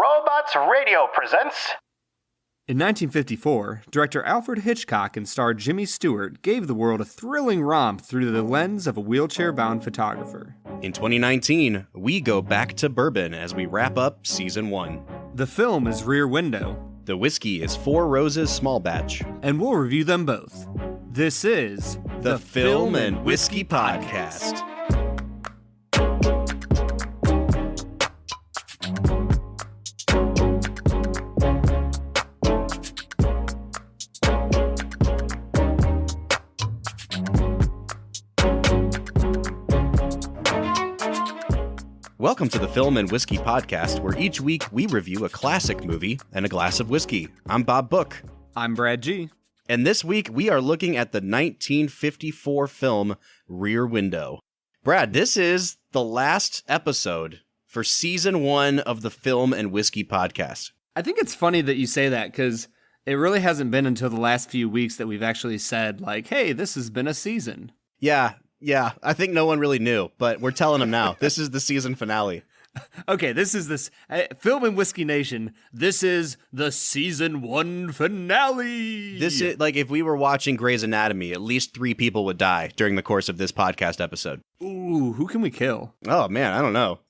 Robots Radio presents... In 1954, director Alfred Hitchcock and star Jimmy Stewart gave the world a thrilling romp through the lens of a wheelchair-bound photographer. In 2019, we go back to bourbon as we wrap up Season 1. The film is Rear Window. The whiskey is Four Roses Small Batch. And we'll review them both. This is the Film and Whiskey Podcast. Welcome to the Film and Whiskey Podcast, where each week we review a classic movie and a glass of whiskey. I'm Bob Book. I'm Brad G. And this week we are looking at the 1954 film Rear Window. Brad, this is the last episode for Season 1 of the Film and Whiskey Podcast. I think it's funny that you say that, because it really hasn't been until the last few weeks that we've actually said, like, hey, this has been a season. Yeah, I think no one really knew, but we're telling them now. This is the season finale. Okay, this Film and Whiskey Nation. This is the Season 1 finale. This is, like, if we were watching Grey's Anatomy, at least 3 people would die during the course of this podcast episode. Ooh, who can we kill? Oh, man, I don't know.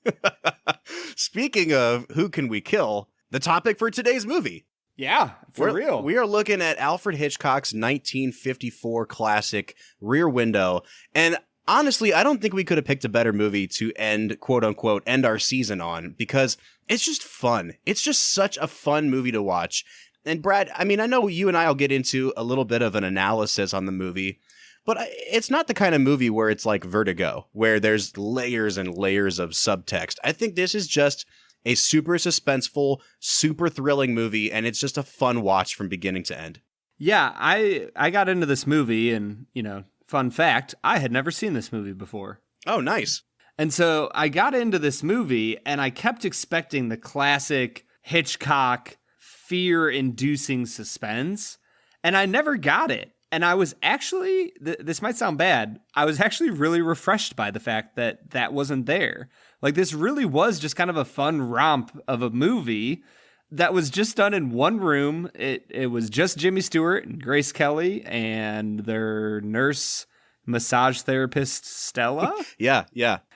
Speaking of who can we kill, the topic for today's movie. Yeah, for real. We are looking at Alfred Hitchcock's 1954 classic, Rear Window. And honestly, I don't think we could have picked a better movie to end, quote unquote, end our season on, because it's just fun. It's just such a fun movie to watch. And Brad, I mean, I know you and I will get into a little bit of an analysis on the movie, but it's not the kind of movie where it's like Vertigo, where there's layers and layers of subtext. I think this is just a super suspenseful, super thrilling movie, and it's just a fun watch from beginning to end. Yeah, I got into this movie, and, you know, fun fact, I had never seen this movie before. Oh, nice. And so I got into this movie, and I kept expecting the classic Hitchcock fear-inducing suspense, and I never got it. And I was actually, this might sound bad, I was actually really refreshed by the fact that that wasn't there. Like, this really was just kind of a fun romp of a movie that was just done in one room. It was just Jimmy Stewart and Grace Kelly and their nurse massage therapist, Stella. Yeah.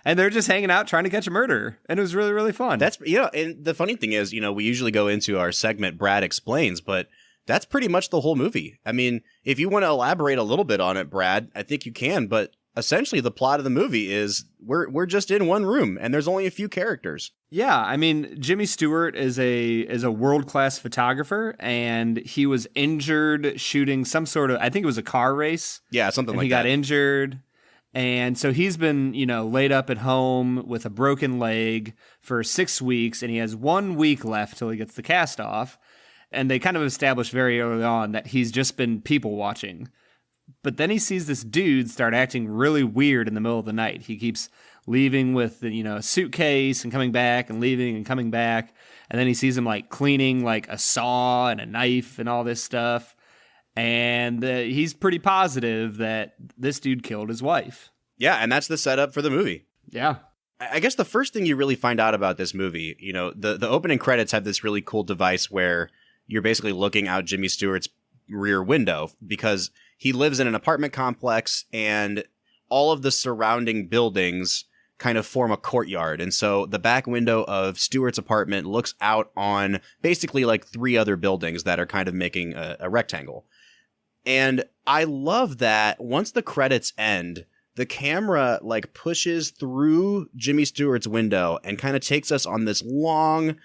And they're just hanging out trying to catch a murderer. And it was really, really fun. That's, and the funny thing is, we usually go into our segment, Brad Explains, but that's pretty much the whole movie. I mean, if you want to elaborate a little bit on it, Brad, I think you can, but essentially the plot of the movie is we're just in one room and there's only a few characters. Yeah, I mean, Jimmy Stewart is a world-class photographer, and he was injured shooting some sort of, I think it was a car race. Yeah, something like that. He got injured. And so he's been, laid up at home with a broken leg for 6 weeks, and he has 1 week left till he gets the cast off. And they kind of established very early on that he's just been people watching. But then he sees this dude start acting really weird in the middle of the night. He keeps leaving with, a suitcase and coming back and leaving and coming back. And then he sees him cleaning a saw and a knife and all this stuff. And he's pretty positive that this dude killed his wife. Yeah, and that's the setup for the movie. Yeah. I guess the first thing you really find out about this movie, the opening credits have this really cool device where you're basically looking out Jimmy Stewart's rear window, because he lives in an apartment complex and all of the surrounding buildings kind of form a courtyard. And so the back window of Stewart's apartment looks out on basically 3 other buildings that are kind of making a rectangle. And I love that once the credits end, the camera pushes through Jimmy Stewart's window and kind of takes us on this long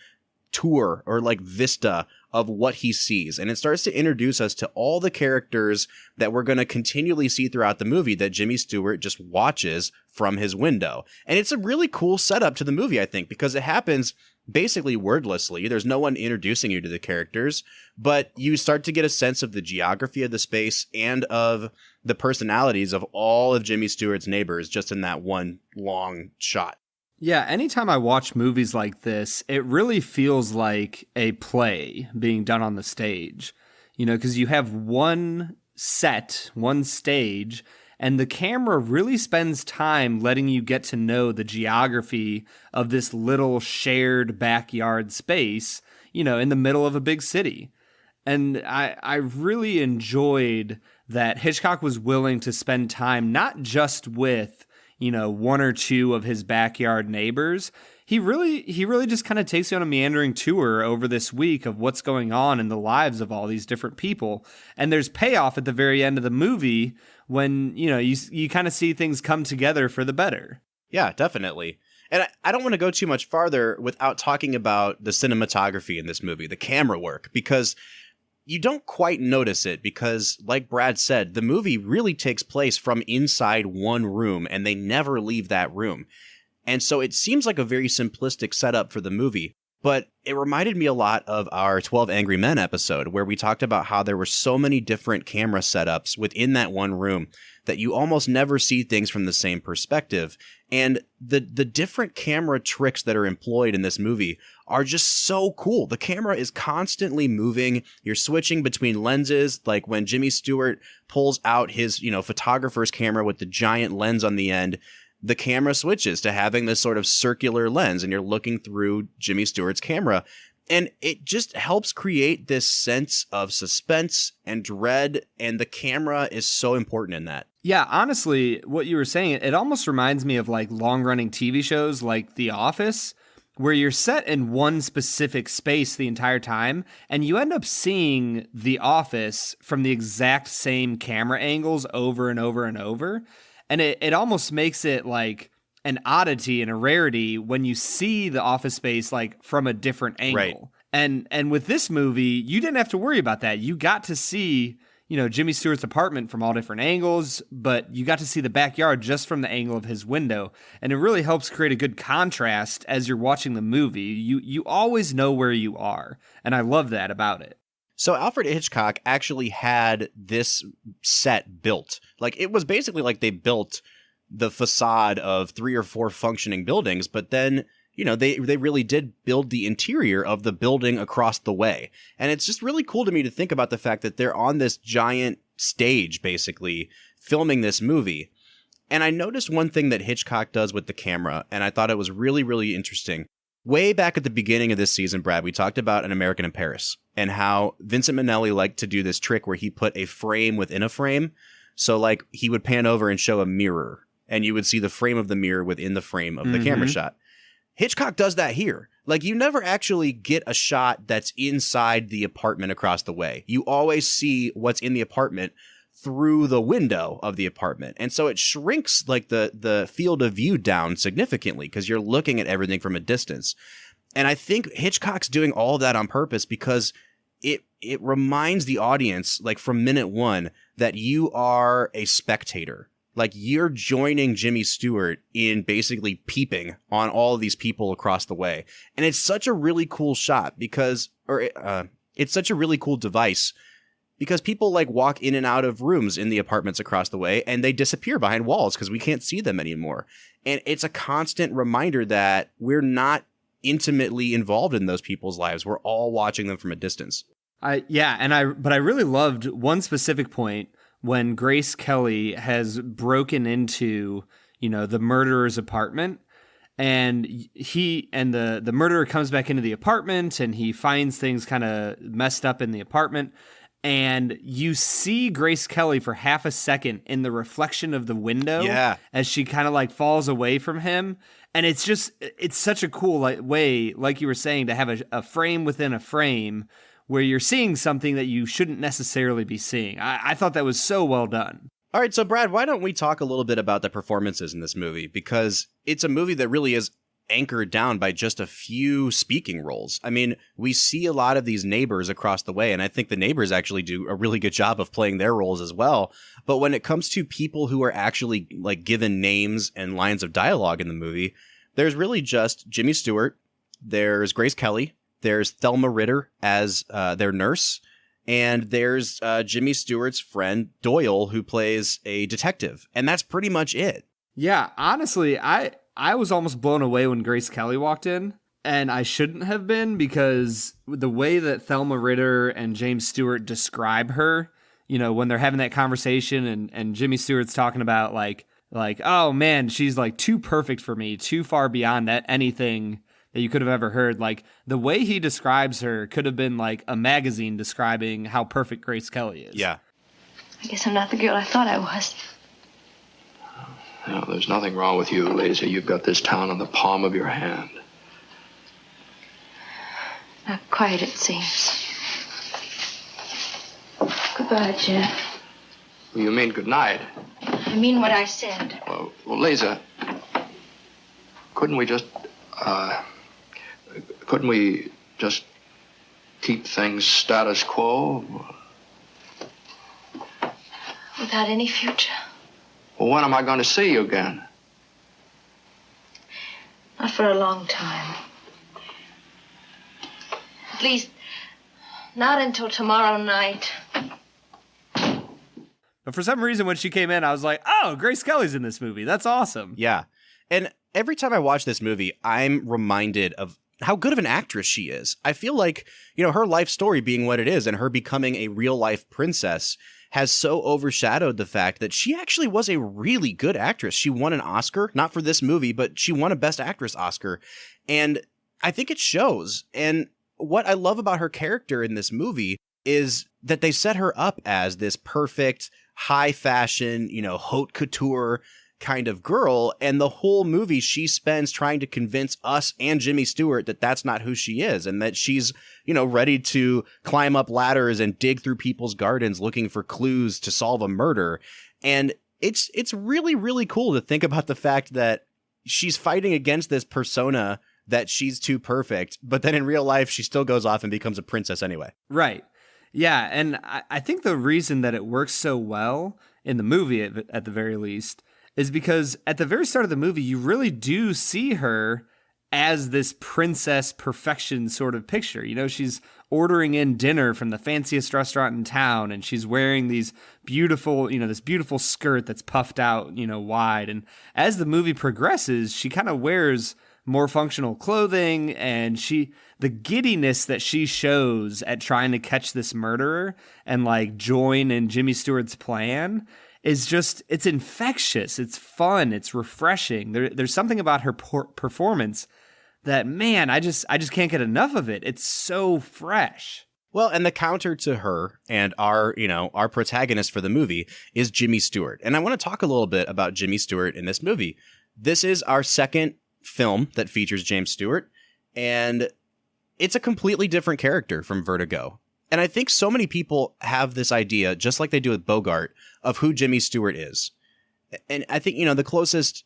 tour or vista of what he sees. And it starts to introduce us to all the characters that we're going to continually see throughout the movie that Jimmy Stewart just watches from his window. And it's a really cool setup to the movie, I think, because it happens basically wordlessly. There's no one introducing you to the characters, but you start to get a sense of the geography of the space and of the personalities of all of Jimmy Stewart's neighbors just in that one long shot. Yeah, anytime I watch movies like this, it really feels like a play being done on the stage, because you have one set, one stage, And the camera really spends time letting you get to know the geography of this little shared backyard space, in the middle of a big city. And I really enjoyed that Hitchcock was willing to spend time not just with, one or two of his backyard neighbors. He really just kind of takes you on a meandering tour over this week of what's going on in the lives of all these different people. And there's payoff at the very end of the movie when, you kind of see things come together for the better. Yeah, definitely. And I don't want to go too much farther without talking about the cinematography in this movie, the camera work, because you don't quite notice it because, like Brad said, the movie really takes place from inside one room and they never leave that room. And so it seems like a very simplistic setup for the movie, but it reminded me a lot of our 12 Angry Men episode where we talked about how there were so many different camera setups within that one room that you almost never see things from the same perspective. And the different camera tricks that are employed in this movie are just so cool. The camera is constantly moving. You're switching between lenses, like when Jimmy Stewart pulls out his, photographer's camera with the giant lens on the end. The camera switches to having this sort of circular lens and you're looking through Jimmy Stewart's camera. And it just helps create this sense of suspense and dread. And the camera is so important in that. Yeah, honestly, what you were saying, it almost reminds me of like long-running TV shows like The Office, where you're set in one specific space the entire time, and you end up seeing The Office from the exact same camera angles over and over and over. And it almost makes it like an oddity and a rarity when you see the office space like from a different angle. Right. And with this movie, you didn't have to worry about that. You got to see, Jimmy Stewart's apartment from all different angles, but you got to see the backyard just from the angle of his window. And it really helps create a good contrast as you're watching the movie. You always know where you are. And I love that about it. So Alfred Hitchcock actually had this set built. Like, it was basically like they built the facade of 3 or 4 functioning buildings, but then, they really did build the interior of the building across the way. And it's just really cool to me to think about the fact that they're on this giant stage, basically, filming this movie. And I noticed one thing that Hitchcock does with the camera, and I thought it was really, really interesting. Way back at the beginning of this season, Brad, we talked about An American in Paris and how Vincent Minnelli liked to do this trick where he put a frame within a frame. So like he would pan over and show a mirror and you would see the frame of the mirror within the frame of the camera shot. Hitchcock does that here. Like you never actually get a shot that's inside the apartment across the way. You always see what's in the apartment through the window of the apartment. And so it shrinks like the field of view down significantly because you're looking at everything from a distance. And I think Hitchcock's doing all of that on purpose because it reminds the audience, like from minute one, that you are a spectator. Like you're joining Jimmy Stewart in basically peeping on all of these people across the way. And it's such a really cool shot because, it's such a really cool device because people like walk in and out of rooms in the apartments across the way and they disappear behind walls because we can't see them anymore. And it's a constant reminder that we're not intimately involved in those people's lives. We're all watching them from a distance. But I really loved one specific point when Grace Kelly has broken into, the murderer's apartment. And the murderer comes back into the apartment and he finds things kind of messed up in the apartment. And you see Grace Kelly for half a second in the reflection of the window as she kind of like falls away from him. And it's such a cool way, like you were saying, to have a frame within a frame where you're seeing something that you shouldn't necessarily be seeing. I thought that was so well done. All right, so Brad, why don't we talk a little bit about the performances in this movie? Because it's a movie that really is anchored down by just a few speaking roles. I mean, we see a lot of these neighbors across the way, and I think the neighbors actually do a really good job of playing their roles as well. But when it comes to people who are actually like given names and lines of dialogue in the movie, there's really just Jimmy Stewart, there's Grace Kelly, there's Thelma Ritter as their nurse, and there's Jimmy Stewart's friend Doyle, who plays a detective. And that's pretty much it. Yeah, honestly, I was almost blown away when Grace Kelly walked in, and I shouldn't have been because the way that Thelma Ritter and James Stewart describe her you know, when they're having that conversation and Jimmy Stewart's talking about like, oh man, she's like too perfect for me, too far beyond that anything that you could have ever heard. Like the way he describes her could have been like a magazine describing how perfect Grace Kelly is. Yeah. I guess I'm not the girl I thought I was. No, there's nothing wrong with you, Lisa. You've got this town in the palm of your hand. Not quite, it seems. Goodbye, Jeff. Well, you mean good night? I mean what I said. Well, Lisa, couldn't we just keep things status quo? Without any future? Well, when am I going to see you again? Not for a long time. At least, not until tomorrow night. But for some reason, when she came in, I was like, oh, Grace Kelly's in this movie. That's awesome. Yeah. And every time I watch this movie, I'm reminded of how good of an actress she is. I feel like, you know, her life story being what it is and her becoming a real life princess has so overshadowed the fact that she actually was a really good actress. She won an Oscar, not for this movie, but she won a Best Actress Oscar. And I think it shows. And what I love about her character in this movie is that they set her up as this perfect, high fashion, you know, haute couture kind of girl. And the whole movie she spends trying to convince us and Jimmy Stewart that that's not who she is and that she's, you know, ready to climb up ladders and dig through people's gardens looking for clues to solve a murder. And it's really, really cool to think about the fact that she's fighting against this persona that she's too perfect, but then in real life, she still goes off and becomes a princess anyway. Right. Yeah. And I think the reason that it works so well in the movie, at the very least, is because at the very start of the movie, you really do see her as this princess perfection sort of picture. You know, she's ordering in dinner from the fanciest restaurant in town, and she's wearing these beautiful, you know, this beautiful skirt that's puffed out, you know, wide. And as the movie progresses, she kind of wears more functional clothing, and the giddiness that she shows at trying to catch this murderer and like join in Jimmy Stewart's plan is just, it's infectious. It's fun. It's refreshing. There's something about her performance that, man, I just can't get enough of it. It's so fresh. Well, and the counter to her and our protagonist for the movie is Jimmy Stewart. And I want to talk a little bit about Jimmy Stewart in this movie. This is our second film that features James Stewart, and it's a completely different character from Vertigo. And I think so many people have this idea, just like they do with Bogart, of who Jimmy Stewart is. And I think, you know, the closest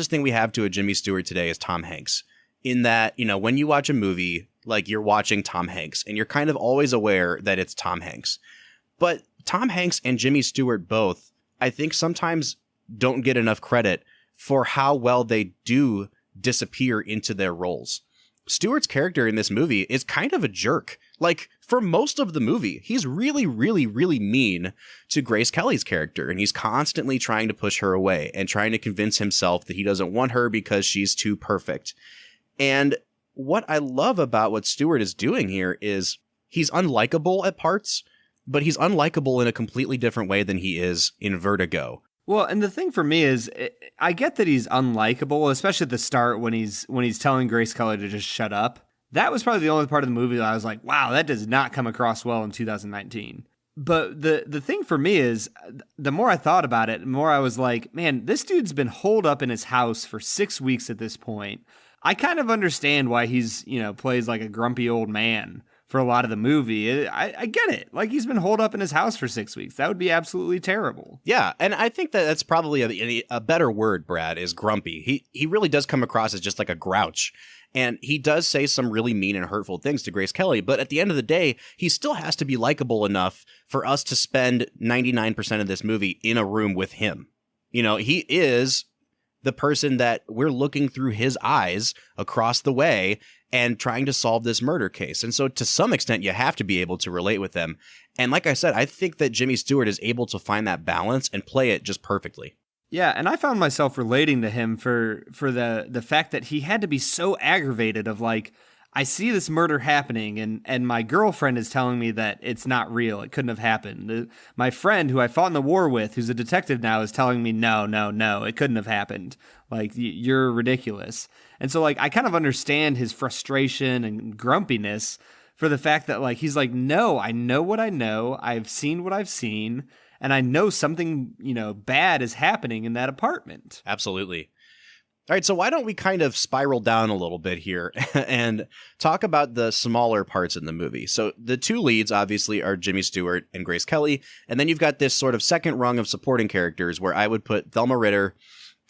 thing we have to a Jimmy Stewart today is Tom Hanks, in that, you know, when you watch a movie, like you're watching Tom Hanks and you're kind of always aware that it's Tom Hanks. But Tom Hanks and Jimmy Stewart both, I think, sometimes don't get enough credit for how well they do disappear into their roles. Stewart's character in this movie is kind of a jerk. Like, for most of the movie, he's really, really, really mean to Grace Kelly's character, and he's constantly trying to push her away and trying to convince himself that he doesn't want her because she's too perfect. And what I love about what Stewart is doing here is he's unlikable at parts, but he's unlikable in a completely different way than he is in Vertigo. Well, and the thing for me is, I get that he's unlikable, especially at the start when he's telling Grace Kelly to just shut up. That was probably the only part of the movie that I was like, wow, that does not come across well in 2019. But the thing for me is, the more I thought about it, the more I was like, man, this dude's been holed up in his house for 6 weeks at this point. I kind of understand why he's, you know, plays like a grumpy old man for a lot of the movie. I get it. Like, he's been holed up in his house for 6 weeks. That would be absolutely terrible. Yeah, and I think that that's probably a better word, Brad, is grumpy. He really does come across as just like a grouch. And he does say some really mean and hurtful things to Grace Kelly, but at the end of the day, he still has to be likable enough for us to spend 99% of this movie in a room with him. You know, he is the person that we're looking through his eyes across the way and trying to solve this murder case. And so to some extent, you have to be able to relate with them. And like I said, I think that Jimmy Stewart is able to find that balance and play it just perfectly. Yeah, and I found myself relating to him for the fact that he had to be so aggravated of like, I see this murder happening, and my girlfriend is telling me that it's not real. It couldn't have happened. My friend, who I fought in the war with, who's a detective now, is telling me, no, it couldn't have happened. Like, you're ridiculous. And so, like, I kind of understand his frustration and grumpiness for the fact that, like, he's like, no, I know what I know. I've seen what I've seen. And I know something, bad is happening in that apartment. Absolutely. All right, so why don't we kind of spiral down a little bit here and talk about the smaller parts in the movie. So the two leads, obviously, are Jimmy Stewart and Grace Kelly. And then you've got this sort of second rung of supporting characters where I would put Thelma Ritter,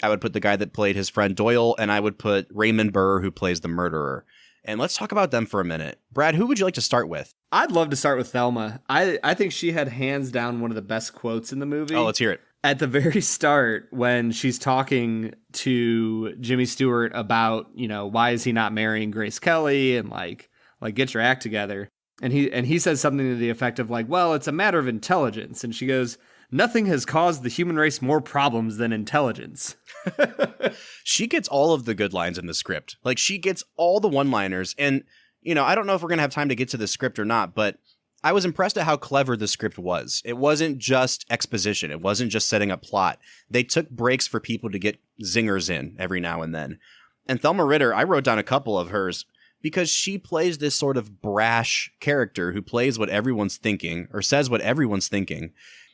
I would put the guy that played his friend Doyle, and I would put Raymond Burr, who plays the murderer. And let's talk about them for a minute. Brad, who would you like to start with? I'd love to start with Thelma. I think she had hands down one of the best quotes in the movie. Oh, let's hear it. At the very start, when she's talking to Jimmy Stewart about, why is he not marrying Grace Kelly and like get your act together. And he says something to the effect of like, well, it's a matter of intelligence. And she goes, nothing has caused the human race more problems than intelligence. She gets all of the good lines in the script. Like, she gets all the one-liners. And, I don't know if we're going to have time to get to the script or not, but I was impressed at how clever the script was. It wasn't just exposition. It wasn't just setting up plot. They took breaks for people to get zingers in every now and then. And Thelma Ritter, I wrote down a couple of hers because she plays this sort of brash character who plays what everyone's thinking or says what everyone's thinking.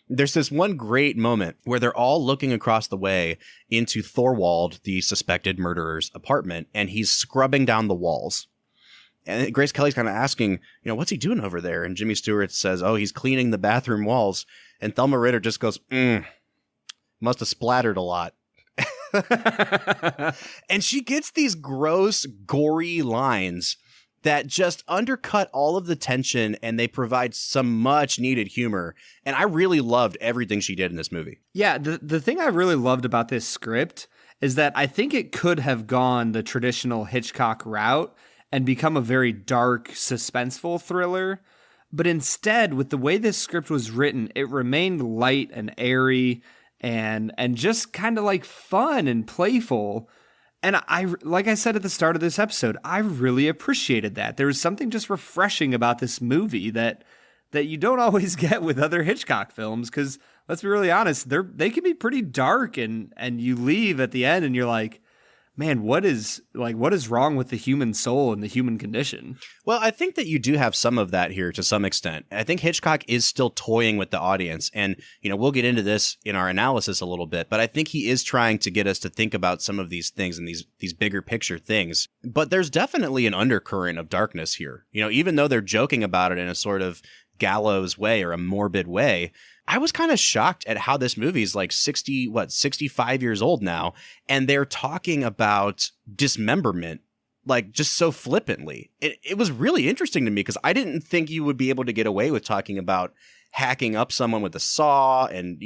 There's this one great moment where they're all looking across the way into Thorwald, the suspected murderer's apartment, and he's scrubbing down the walls. And Grace Kelly's kind of asking, what's he doing over there? And Jimmy Stewart says, oh, he's cleaning the bathroom walls. And Thelma Ritter just goes, must have splattered a lot. And she gets these gross, gory lines that just undercut all of the tension, and they provide some much needed humor. And I really loved everything she did in this movie. Yeah, the thing I really loved about this script is that I think it could have gone the traditional Hitchcock route and become a very dark, suspenseful thriller. But instead, with the way this script was written, it remained light and airy and just kind of like fun and playful. And like I said at the start of this episode, I really appreciated that. There was something just refreshing about this movie that you don't always get with other Hitchcock films, because let's be really honest, they can be pretty dark, and you leave at the end and you're like, man, what is wrong with the human soul and the human condition? Well, I think that you do have some of that here to some extent. I think Hitchcock is still toying with the audience. And, we'll get into this in our analysis a little bit, but I think he is trying to get us to think about some of these things and these bigger picture things. But there's definitely an undercurrent of darkness here. Even though they're joking about it in a sort of gallows way or a morbid way, I was kind of shocked at how this movie is like 65 years old now, and they're talking about dismemberment like just so flippantly. It was really interesting to me because I didn't think you would be able to get away with talking about hacking up someone with a saw and,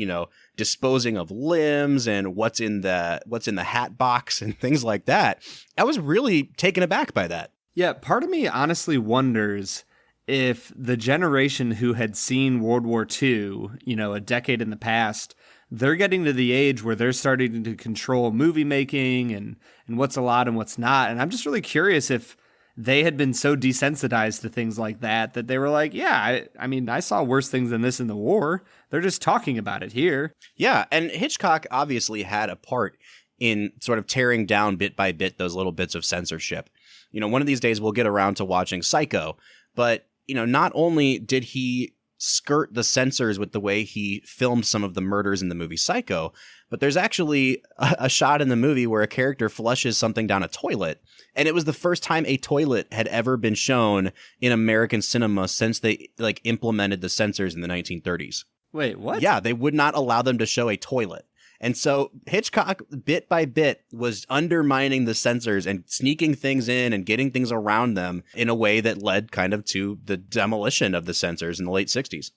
disposing of limbs and what's in the hat box and things like that. I was really taken aback by that. Yeah, part of me honestly wonders if the generation who had seen World War II, a decade in the past, they're getting to the age where they're starting to control movie making and what's allowed and what's not. And I'm just really curious if they had been so desensitized to things like that they were like, yeah, I saw worse things than this in the war. They're just talking about it here. Yeah, and Hitchcock obviously had a part in sort of tearing down bit by bit those little bits of censorship. One of these days we'll get around to watching Psycho, but not only did he skirt the censors with the way he filmed some of the murders in the movie Psycho, but there's actually a shot in the movie where a character flushes something down a toilet. And it was the first time a toilet had ever been shown in American cinema since they implemented the censors in the 1930s. Wait, what? Yeah, they would not allow them to show a toilet. And so Hitchcock, bit by bit, was undermining the censors and sneaking things in and getting things around them in a way that led kind of to the demolition of the censors in the late 60s.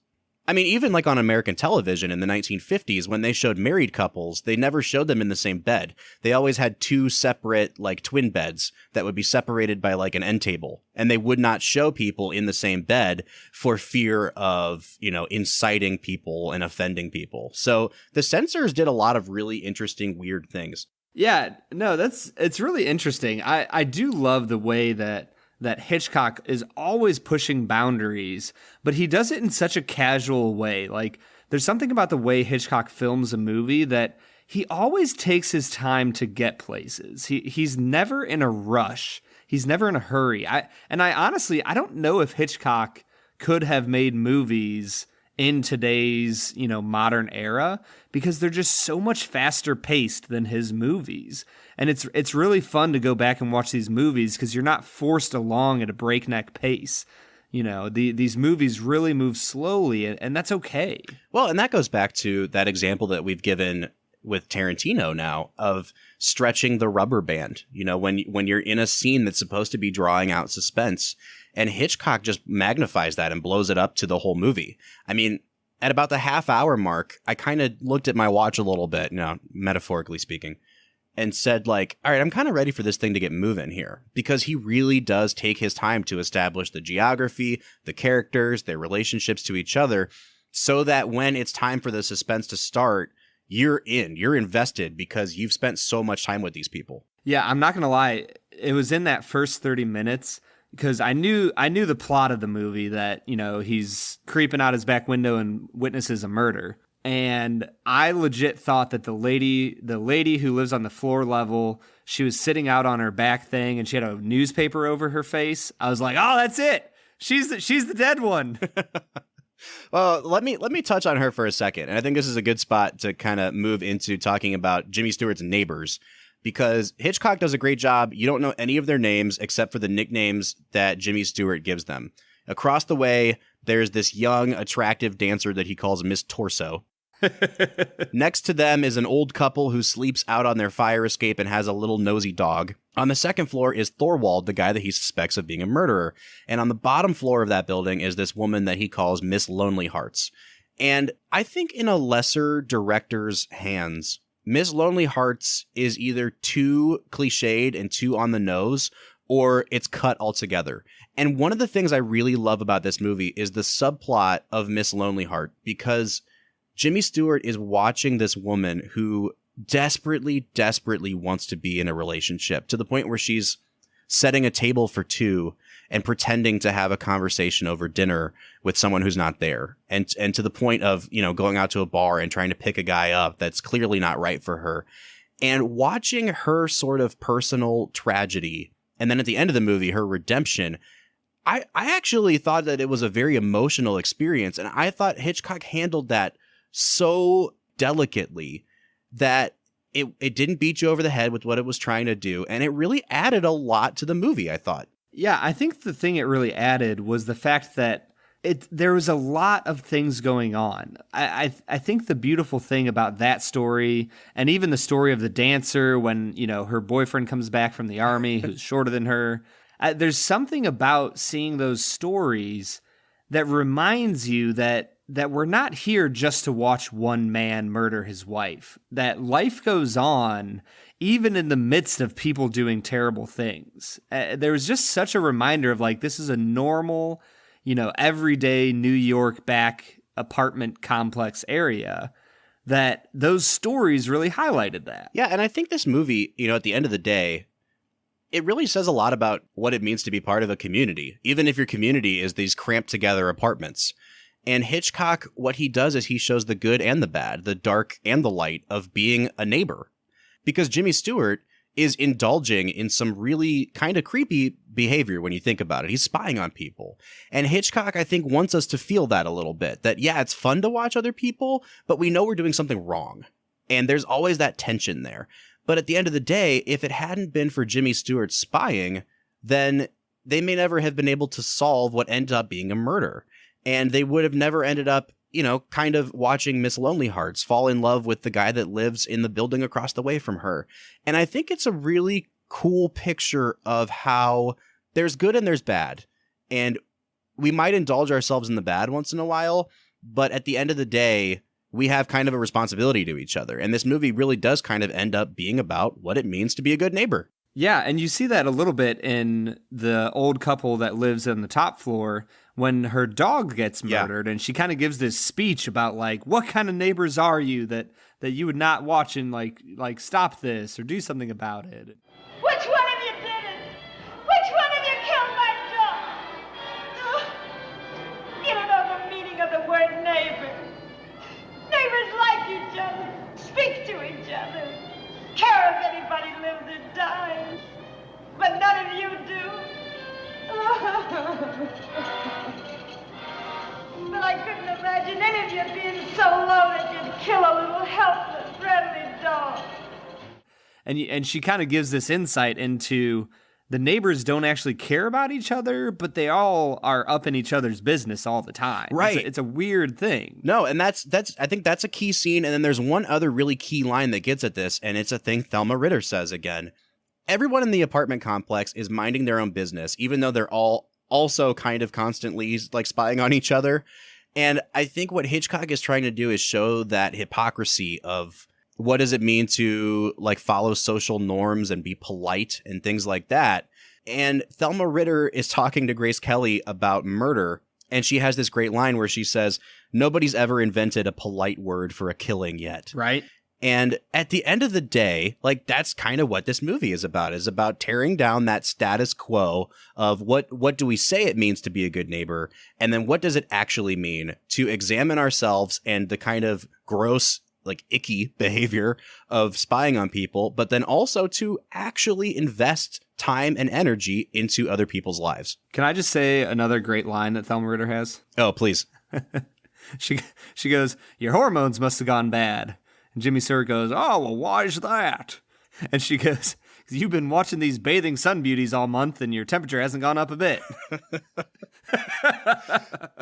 I mean, even like on American television in the 1950s, when they showed married couples, they never showed them in the same bed. They always had two separate, like, twin beds that would be separated by like an end table. And they would not show people in the same bed for fear of, inciting people and offending people. So the censors did a lot of really interesting, weird things. Yeah, no, it's really interesting. I do love the way that that Hitchcock is always pushing boundaries, but he does it in such a casual way. Like, there's something about the way Hitchcock films a movie that he always takes his time to get places. He's never in a rush. He's never in a hurry. I honestly, I don't know if Hitchcock could have made movies in today's, modern era, because they're just so much faster paced than his movies. And it's really fun to go back and watch these movies because you're not forced along at a breakneck pace. These movies really move slowly, and that's okay. Well, and that goes back to that example that we've given with Tarantino now of stretching the rubber band. When you're in a scene that's supposed to be drawing out suspense, and Hitchcock just magnifies that and blows it up to the whole movie. I mean, at about the half-hour mark, I kind of looked at my watch a little bit, metaphorically speaking, and said, like, all right, I'm kind of ready for this thing to get moving here, because he really does take his time to establish the geography, the characters, their relationships to each other, so that when it's time for the suspense to start, you're invested because you've spent so much time with these people. Yeah, I'm not going to lie. It was in that first 30 minutes because I knew the plot of the movie, that, he's creeping out his back window and witnesses a murder. And I legit thought that the lady who lives on the floor level, she was sitting out on her back thing and she had a newspaper over her face. I was like, oh, that's it. She's the dead one. Well, let me touch on her for a second. And I think this is a good spot to kind of move into talking about Jimmy Stewart's neighbors, because Hitchcock does a great job. You don't know any of their names except for the nicknames that Jimmy Stewart gives them. Across the way, there's this young, attractive dancer that he calls Miss Torso. Next to them is an old couple who sleeps out on their fire escape and has a little nosy dog. On the second floor is Thorwald, the guy that he suspects of being a murderer. And on the bottom floor of that building is this woman that he calls Miss Lonely Hearts. And I think in a lesser director's hands, Miss Lonely Hearts is either too cliched and too on the nose, or it's cut altogether. And one of the things I really love about this movie is the subplot of Miss Lonely Heart, because Jimmy Stewart is watching this woman who desperately, desperately wants to be in a relationship, to the point where she's setting a table for two and pretending to have a conversation over dinner with someone who's not there. And to the point of, going out to a bar and trying to pick a guy up that's clearly not right for her. And watching her sort of personal tragedy, and then at the end of the movie, her redemption, I actually thought that it was a very emotional experience. And I thought Hitchcock handled that so delicately that it didn't beat you over the head with what it was trying to do. And it really added a lot to the movie, I thought. Yeah, I think the thing it really added was the fact that there was a lot of things going on. I think the beautiful thing about that story, and even the story of the dancer when, her boyfriend comes back from the army who's shorter than her, there's something about seeing those stories that reminds you that we're not here just to watch one man murder his wife, that life goes on even in the midst of people doing terrible things. There was just such a reminder of, like, this is a normal, everyday New York back apartment complex area, that those stories really highlighted that. Yeah, and I think this movie, at the end of the day, it really says a lot about what it means to be part of a community, even if your community is these cramped together apartments. And Hitchcock, what he does is he shows the good and the bad, the dark and the light of being a neighbor. Because Jimmy Stewart is indulging in some really kind of creepy behavior when you think about it. He's spying on people. And Hitchcock, I think, wants us to feel that a little bit. That, yeah, it's fun to watch other people, but we know we're doing something wrong. And there's always that tension there. But at the end of the day, if it hadn't been for Jimmy Stewart spying, then they may never have been able to solve what ended up being a murder. And they would have never ended up, kind of watching Miss Lonely Hearts fall in love with the guy that lives in the building across the way from her. And I think it's a really cool picture of how there's good and there's bad. And we might indulge ourselves in the bad once in a while, but at the end of the day, we have kind of a responsibility to each other. And this movie really does kind of end up being about what it means to be a good neighbor. Yeah, and you see that a little bit in the old couple that lives on the top floor when her dog gets murdered, and she kind of gives this speech about, like, what kind of neighbors are you that you would not watch and like stop this or do something about it. Which one of you did it? Which one of you killed my kill a little helpless, friendly dog. And she kind of gives this insight into the neighbors don't actually care about each other, but they all are up in each other's business all the time. Right. It's a weird thing. No, and that's I think that's a key scene. And then there's one other really key line that gets at this, and it's a thing Thelma Ritter says again. Everyone in the apartment complex is minding their own business, even though they're all also kind of constantly like spying on each other. And I think what Hitchcock is trying to do is show that hypocrisy of what does it mean to like follow social norms and be polite and things like that. And Thelma Ritter is talking to Grace Kelly about murder. And she has this great line where she says, nobody's ever invented a polite word for a killing yet. Right. And at the end of the day, like that's kind of what this movie is about tearing down that status quo of what do we say it means to be a good neighbor? And then what does it actually mean to examine ourselves and the kind of gross, like icky behavior of spying on people, but then also to actually invest time and energy into other people's lives. Can I just say another great line that Thelma Ritter has? Oh, please. She goes, your hormones must have gone bad. And Jimmy Stewart goes, oh, well, why is that? And she goes, you've been watching these bathing sun beauties all month and your temperature hasn't gone up a bit.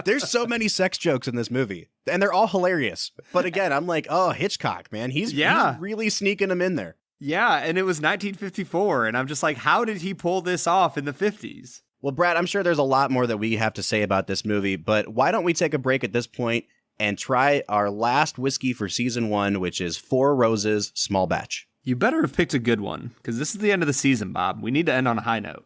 There's so many sex jokes in this movie, and they're all hilarious. But again, I'm like, oh, Hitchcock, man. He's really sneaking them in there. Yeah, and it was 1954, and I'm just like, how did he pull this off in the 50s? Well, Brad, I'm sure there's a lot more that we have to say about this movie, but why don't we take a break at this point and try our last whiskey for season 1, which is Four Roses Small Batch. You better have picked a good one, because this is the end of the season, Bob. We need to end on a high note.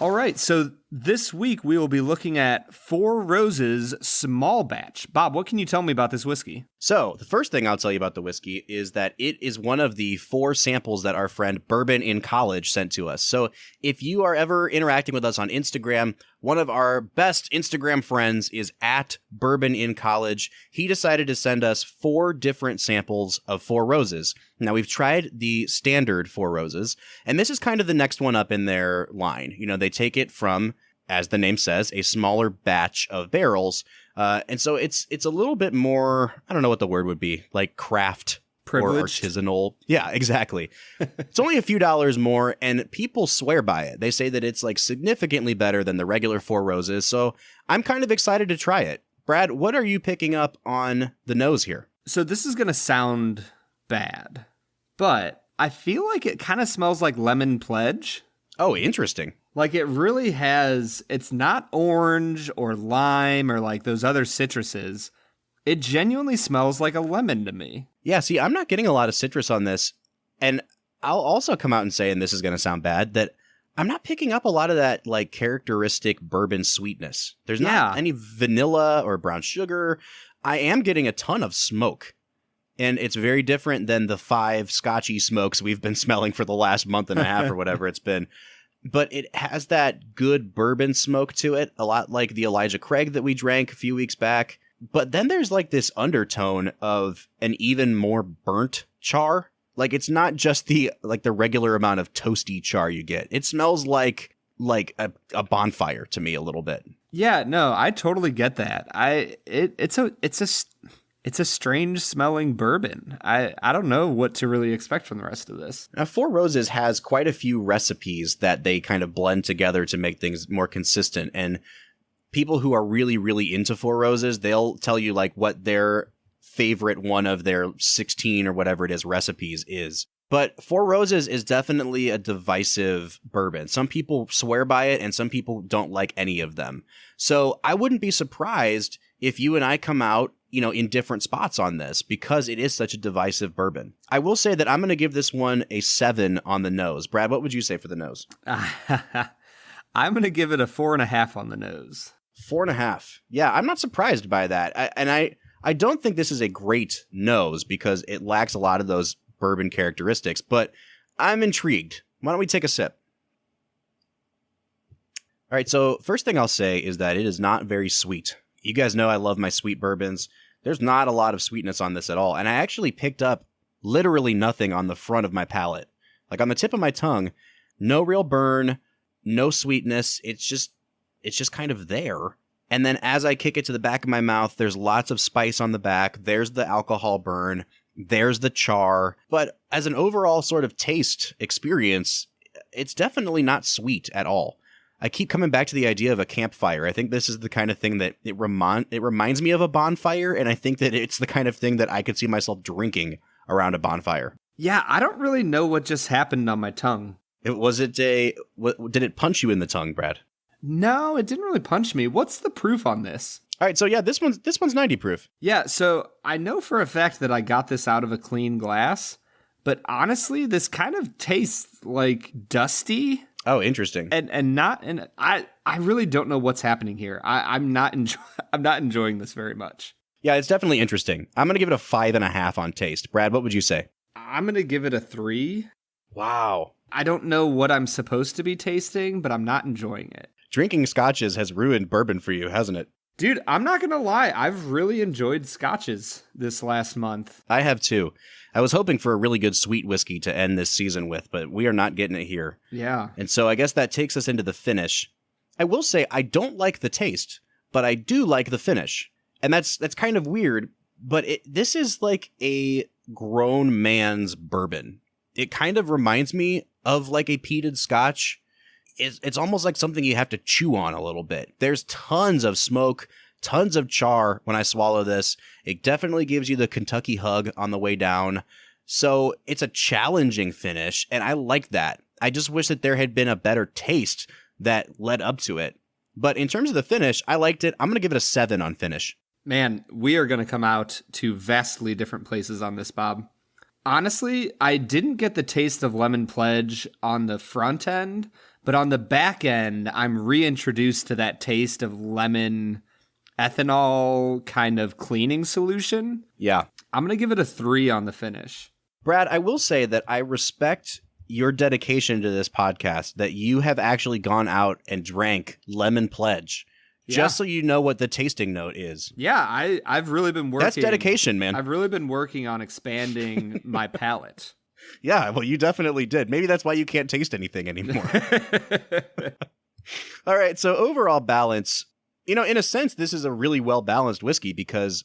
All right, so this week we will be looking at Four Roses Small Batch. Bob, what can you tell me about this whiskey? So, the first thing I'll tell you about the whiskey is that it is one of the 4 samples that our friend Bourbon in College sent to us. So, if you are ever interacting with us on Instagram, one of our best Instagram friends is at Bourbon in College. He decided to send us 4 different samples of Four Roses. Now, we've tried the standard Four Roses, and this is kind of the next one up in their line. You know, they take it from, as the name says, a smaller batch of barrels. And so it's a little bit more, I don't know what the word would be, like craft Privileged. or artisanal. Yeah, exactly. It's only a few dollars more, and people swear by it. They say that it's like significantly better than the regular Four Roses. So I'm kind of excited to try it. Brad, what are you picking up on the nose here? So this is going to sound bad, but I feel like it kind of smells like Lemon Pledge. Oh, interesting. Like it really has, it's not orange or lime or like those other citruses. It genuinely smells like a lemon to me. Yeah, see, I'm not getting a lot of citrus on this. And I'll also come out and say, and this is going to sound bad, that I'm not picking up a lot of that like characteristic bourbon sweetness. There's not any vanilla or brown sugar. I am getting a ton of smoke. And it's very different than the 5 Scotchy smokes we've been smelling for the last month and a half or whatever it's been. But it has that good bourbon smoke to it, a lot like the Elijah Craig that we drank a few weeks back. But then there's like this undertone of an even more burnt char. Like it's not just the regular amount of toasty char you get. It smells like a bonfire to me a little bit. Yeah, no, I totally get that. It's a strange smelling bourbon. I don't know what to really expect from the rest of this. Now, Four Roses has quite a few recipes that they kind of blend together to make things more consistent. And people who are really, really into Four Roses, they'll tell you like what their favorite one of their 16 or whatever it is recipes is. But Four Roses is definitely a divisive bourbon. Some people swear by it and some people don't like any of them. So I wouldn't be surprised if you and I come out, you know, in different spots on this because it is such a divisive bourbon. I will say that I'm going to give this one a 7 on the nose. Brad, what would you say for the nose? I'm going to give it a 4.5 on the nose. 4.5. Yeah, I'm not surprised by that. I don't think this is a great nose because it lacks a lot of those bourbon characteristics, but I'm intrigued. Why don't we take a sip? All right, so first thing I'll say is that it is not very sweet. You guys know I love my sweet bourbons. There's not a lot of sweetness on this at all, and I actually picked up literally nothing on the front of my palate. Like on the tip of my tongue, no real burn, no sweetness. It's just it's just kind of there. And then as I kick it to the back of my mouth, there's lots of spice on the back. There's the alcohol burn. There's the char. But as an overall sort of taste experience, it's definitely not sweet at all. I keep coming back to the idea of a campfire. I think this is the kind of thing that it reminds me of a bonfire, and I think that it's the kind of thing that I could see myself drinking around a bonfire. Yeah, I don't really know what just happened on my tongue. Did it punch you in the tongue, Brad? No, it didn't really punch me. What's the proof on this? All right, so yeah, this one's 90 proof. Yeah, so I know for a fact that I got this out of a clean glass, but honestly, this kind of tastes like dusty. Oh, interesting. And I really don't know what's happening here. I'm not enjoying this very much. Yeah, it's definitely interesting. I'm gonna give it a 5.5 on taste. Brad, what would you say? I'm gonna give it a 3. Wow. I don't know what I'm supposed to be tasting, but I'm not enjoying it. Drinking scotches has ruined bourbon for you, hasn't it? Dude, I'm not gonna lie. I've really enjoyed scotches this last month. I have too. I was hoping for a really good sweet whiskey to end this season with, but we are not getting it here. Yeah. And so I guess that takes us into the finish. I will say I don't like the taste, but I do like the finish. And that's kind of weird, but this is like a grown man's bourbon. It kind of reminds me of like a peated scotch. It's almost like something you have to chew on a little bit. There's tons of smoke, tons of char when I swallow this. It definitely gives you the Kentucky hug on the way down. So it's a challenging finish, and I like that. I just wish that there had been a better taste that led up to it. But in terms of the finish, I liked it. I'm going to give it a 7 on finish. Man, we are going to come out to vastly different places on this, Bob. Honestly, I didn't get the taste of Lemon Pledge on the front end, but on the back end, I'm reintroduced to that taste of lemon ethanol kind of cleaning solution. Yeah. I'm going to give it a 3 on the finish. Brad, I will say that I respect your dedication to this podcast, that you have actually gone out and drank Lemon Pledge. Just so you know what the tasting note is. Yeah, I've really been working. That's dedication, man. I've really been working on expanding my palate. Yeah, well, you definitely did. Maybe that's why you can't taste anything anymore. All right, so overall balance, in a sense, this is a really well-balanced whiskey because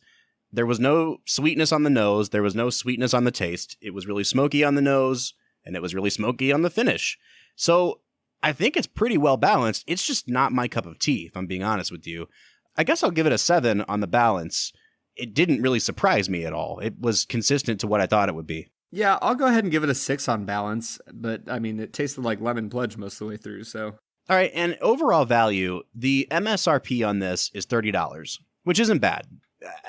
there was no sweetness on the nose. There was no sweetness on the taste. It was really smoky on the nose, and it was really smoky on the finish. So I think it's pretty well balanced. It's just not my cup of tea, if I'm being honest with you. I guess I'll give it a 7 on the balance. It didn't really surprise me at all. It was consistent to what I thought it would be. Yeah, I'll go ahead and give it a 6 on balance, but I mean, it tasted like Lemon Pledge most of the way through, so. All right, and overall value, the MSRP on this is $30, which isn't bad.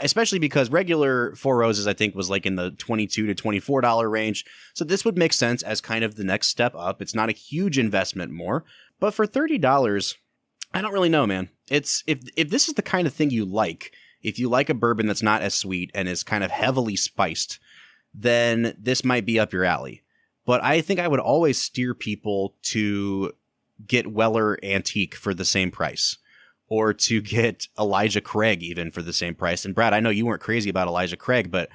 Especially because regular Four Roses, I think, was like in the $22 to $24 range. So this would make sense as kind of the next step up. It's not a huge investment more. But for $30, I don't really know, man. It's if this is the kind of thing you like, if you like a bourbon that's not as sweet and is kind of heavily spiced, then this might be up your alley. But I think I would always steer people to get Weller Antique for the same price. Or to get Elijah Craig even for the same price. And Brad, I know you weren't crazy about Elijah Craig, but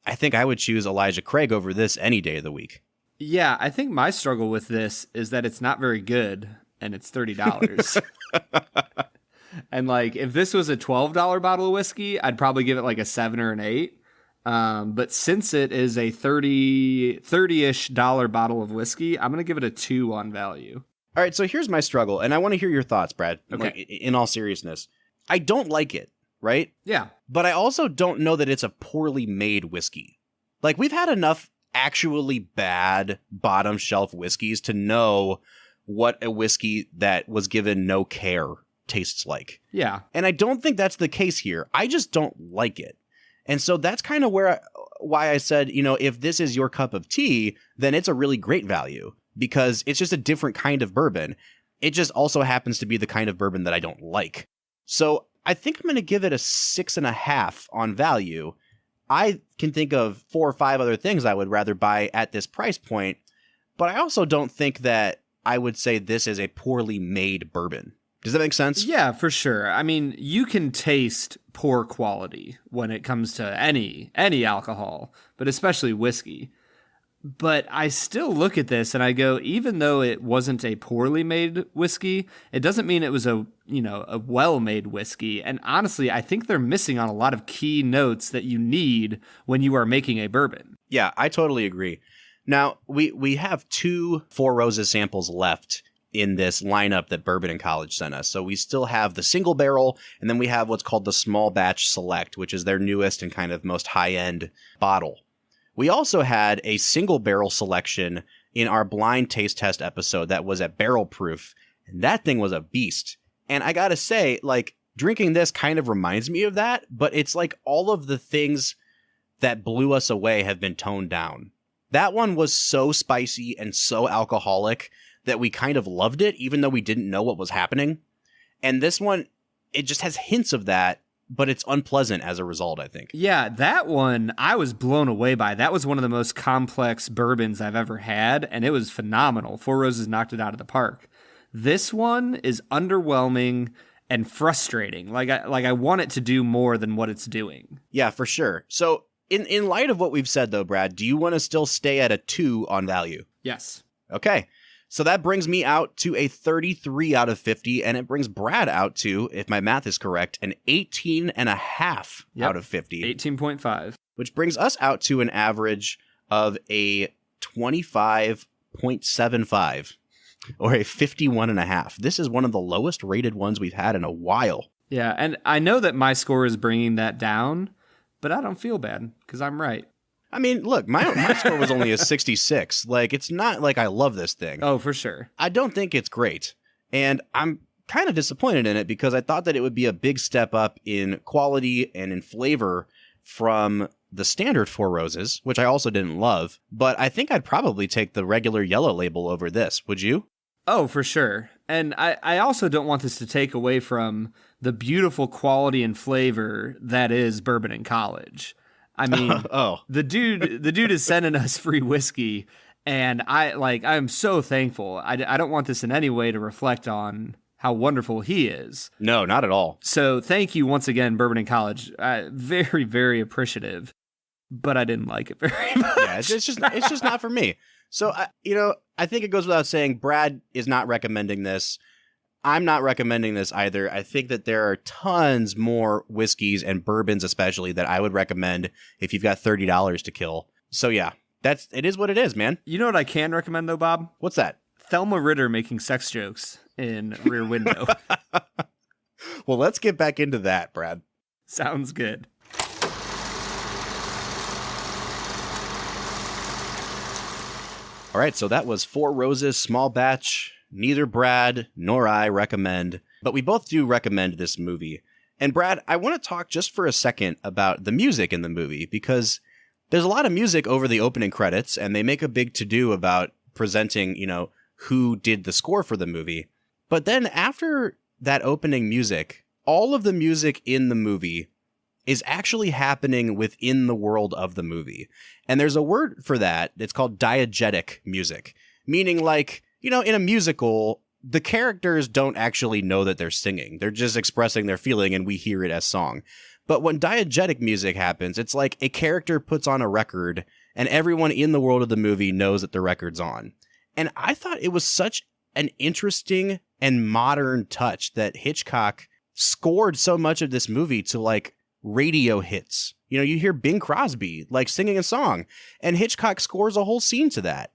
I think I would choose Elijah Craig over this any day of the week. Yeah, I think my struggle with this is that it's not very good, and it's $30. And like, if this was a $12 bottle of whiskey, I'd probably give it like a 7 or an 8. But since it is a $30-ish bottle of whiskey, I'm going to give it a 2 on value. All right, so here's my struggle, and I want to hear your thoughts, Brad. Okay. Like, in all seriousness, I don't like it, right? Yeah. But I also don't know that it's a poorly made whiskey. Like, we've had enough actually bad bottom shelf whiskeys to know what a whiskey that was given no care tastes like. Yeah. And I don't think that's the case here. I just don't like it. And so that's kind of why I said, if this is your cup of tea, then it's a really great value. Because it's just a different kind of bourbon. It just also happens to be the kind of bourbon that I don't like. So I think I'm going to give it a 6.5 on value. I can think of 4 or 5 other things I would rather buy at this price point. But I also don't think that I would say this is a poorly made bourbon. Does that make sense? Yeah, for sure. I mean, you can taste poor quality when it comes to any alcohol, but especially whiskey. But I still look at this and I go, even though it wasn't a poorly made whiskey, it doesn't mean it was a well-made whiskey. And honestly, I think they're missing on a lot of key notes that you need when you are making a bourbon. Yeah, I totally agree. Now, we have 2 Four Roses samples left in this lineup that Bourbon and College sent us. So we still have the single barrel, and then we have what's called the small batch select, which is their newest and kind of most high-end bottle. We also had a single barrel selection in our blind taste test episode that was at barrel proof, and that thing was a beast. And I gotta say, like, drinking this kind of reminds me of that, but it's like all of the things that blew us away have been toned down. That one was so spicy and so alcoholic that we kind of loved it, even though we didn't know what was happening. And this one, it just has hints of that, but it's unpleasant as a result, I think. Yeah, that one I was blown away by. That was one of the most complex bourbons I've ever had, and it was phenomenal. Four Roses knocked it out of the park. This one is underwhelming and frustrating. Like I want it to do more than what it's doing. Yeah, for sure. So in light of what we've said, though, Brad, do you want to still stay at a 2 on value? Yes. Okay. So that brings me out to a 33 out of 50, and it brings Brad out to, if my math is correct, an 18.5 out of 50. 18.5. Which brings us out to an average of a 25.75, or a 51.5. This is one of the lowest rated ones we've had in a while. Yeah, and I know that my score is bringing that down, but I don't feel bad, because I'm right. I mean, look, my score was only a 66. Like, it's not like I love this thing. Oh, for sure. I don't think it's great. And I'm kind of disappointed in it because I thought that it would be a big step up in quality and in flavor from the standard Four Roses, which I also didn't love. But I think I'd probably take the regular yellow label over this. Would you? Oh, for sure. And I also don't want this to take away from the beautiful quality and flavor that is Bourbon and College. I mean, the dude is sending us free whiskey, and I'm so thankful. I don't want this in any way to reflect on how wonderful he is. No, not at all. So thank you once again, Bourbon and College. Very, very appreciative, but I didn't like it very much. Yeah, it's just not for me. So I think it goes without saying, Brad is not recommending this. I'm not recommending this either. I think that there are tons more whiskeys and bourbons especially that I would recommend if you've got $30 to kill. So yeah, it is what it is, man. You know what I can recommend though, Bob? What's that? Thelma Ritter making sex jokes in Rear Window. Well, let's get back into that, Brad. Sounds good. All right, so that was Four Roses small batch. Neither Brad nor I recommend, but we both do recommend this movie. And Brad, I want to talk just for a second about the music in the movie, because there's a lot of music over the opening credits, and they make a big to-do about presenting, who did the score for the movie. But then after that opening music, all of the music in the movie is actually happening within the world of the movie. And there's a word for that. It's called diegetic music, meaning like, in a musical, the characters don't actually know that they're singing. They're just expressing their feeling and we hear it as song. But when diegetic music happens, it's like a character puts on a record and everyone in the world of the movie knows that the record's on. And I thought it was such an interesting and modern touch that Hitchcock scored so much of this movie to like radio hits. You hear Bing Crosby like singing a song and Hitchcock scores a whole scene to that.